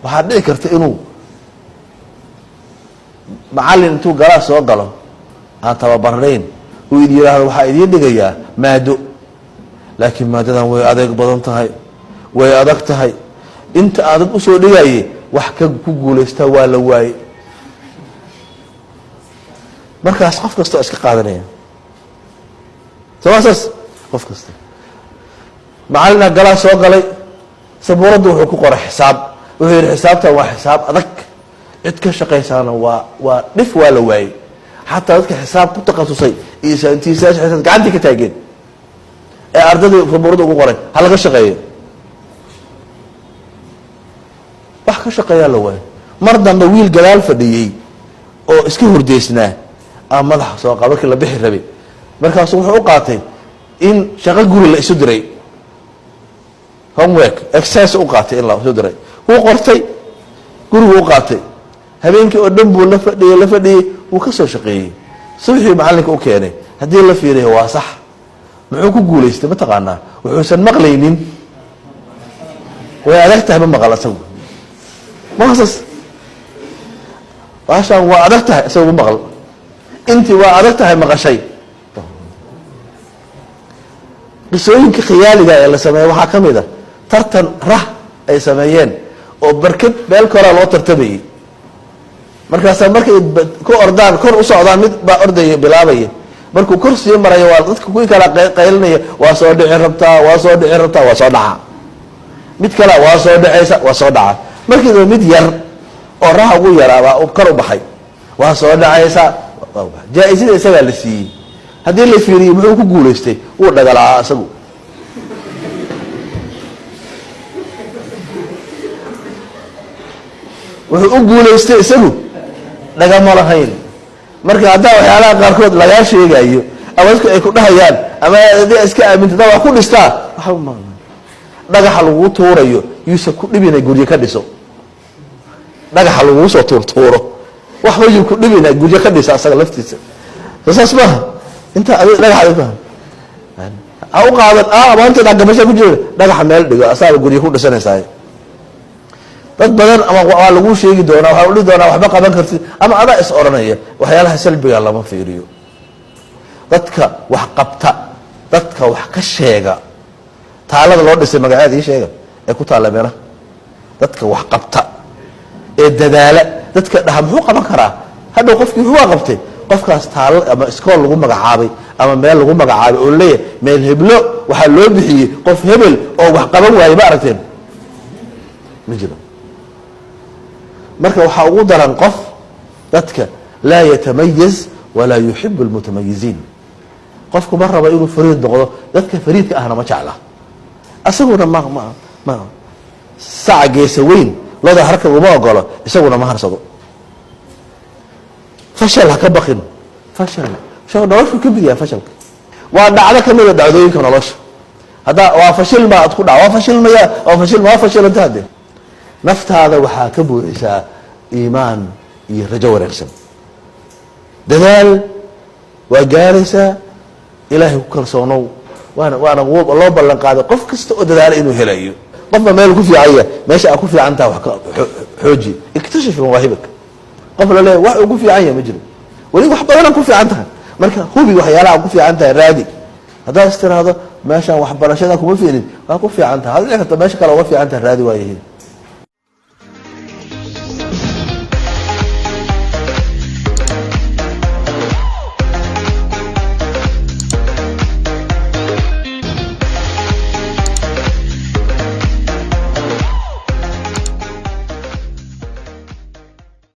waxaad dhici karta inuu macallin intuu galaa soo galo aan tababarnayn uu idin yidhaahdo waxaa idiin dhigayaa maado laakiin maadadan way adeeg badan tahay way adag tahay inta adag usoo dhigaye wax ku guulaystaa waa la waaye markaas qof kasta iska qaadanaya sawaasas qof kasta macallina galaa soo galay sabuuraddu wuxuu ku qoray xisaab wuxuu yidhi xisaabtan waa xisaab adag cid ka shaqaysaana waa dhif waa la waayey xataa dadka xisaab ku takhasusay iyo saantiisayaasha xisaab gacantii ka taageen ee ardayda sabuuradda ugu qoray ha laga shaqeeyo wax ka shaqeeyaa la waayo mar dambe wiil gadaal fadhiyey oo iska hordeysnaa madaxa soo qaba markii la bixi rabay markaasuu wuxuu u qaatay in shaqo guri la isu diray homework exercise u qaatay in la isu diray wuu qortay gurigu u qaatay habeenkii oo dhan buu la fadhiyey wuu ka soo shaqeeyey subaxii macallinka u keenay haddii la fiiriyo waa sax muxuu ku guulaystay mataqaanaa wuxuusan maqlaynin way adag tahay ma maqal asagu maqasas baashaan waa adag tahay isagu ma maqal intii waa adag tahay maqashay qisooyinka khiyaaliga ee la sameeyey waxaa ka mid a tartan rah ay sameeyeen oo barkad meel koraa loo tartamayey markaasaa markay ku ordaan kor u socdaan mid baa ordaya bilaabaya markuu kor sii marayo waa dadka kuwii kala qaylinaya waa soo dhici rabtaa waa soo dhici rabtaa waa soo dhaca mid kale waa soo dhacaysa waa soo dhaca markiiba mid yar oo raha ugu yaraabaa kor u baxay waa soo dhacaysa jaa-isada isagaa la siiyey haddii la fiiriyey muxuu ku guulaystay wuu dhagalaa isagu wuxuu u guulaystay isagu dhagama lahayn marka haddaa waxyaalaha qaarkood lagaa sheegayo ama dadku ay ku dhahayaan ama haddii iska aaminta daa wax ku dhistaa waxba ma dhagaxa laguu tuurayo yuusa ku dhibina guryo ka dhiso dhagaxa laguu soo tuurtuuro waxba yuu ku dhibina guryo ka dhisa asaga laftiisa saas maaha inta adig dhagaxa faham ha u qaadan maanta dhagamasha ku jira dhagaxa meel dhigo asaaba guryo ku dhisanaysaa dad badan ama waa lagu sheegi doonaa waxaa udhihi doonaa waxba qaban kartid ama adaa is oranaya waxyaalaha salbiga lama fiiriyo dadka wax qabta dadka wax ka sheega taalada loo dhisay magaceeda ii sheega ee ku taalla meelaha dadka wax qabta ee dadaala dadka dhaha muxuu qaban karaa hadhow qofkii wuxuu qabtay qofkaas taalo ama iskool lagu magacaabay ama meel lagu magacaabay oo leeyahay meel heblo waxaa loo bixiyey qof hebel oo wax qaban waayey ma aragteen ma jiro marka waxaa ugu daran qof dadka laa yatamayaz walaa yuxibu almutamayiziin qofku ma raba inuu fariid noqdo dadka fariidka ahna ma jecla isaguna ma saca geesa weyn looda harka uma ogolo isaguna ma harsado fashal ha ka bakin fashal noloshu ka mid yahay fashalka waa dhacdo ka mida dhacdooyinka nolosha haddaa waa fashilma ad ku dhac waa fashilmaya waa fashilma waa fashilanta hadde naftaada waxaa ka buuxisaa iimaan iyo rajo wanaagsan dadaal waa gaaraysaa ilaahay ku kalsoonow waana loo ballan qaaday qof kasta oo dadaala inuu helayo qofba meel ku fiicanya meesha aa ku fiican taha wax ka xooji iktashif mawaahibak qof la leeya wax ugu fiican yahay ma jiro weli wax badanaa ku fiican tahay marka hubi waxyaalaha ku fiican tahay raadi haddaad is tiraahdo meeshaan waxbarashada kuma fiicnin waa ku fiican tahay hadda dhici karta meesha kale uga fiican tahay raadi waayahiin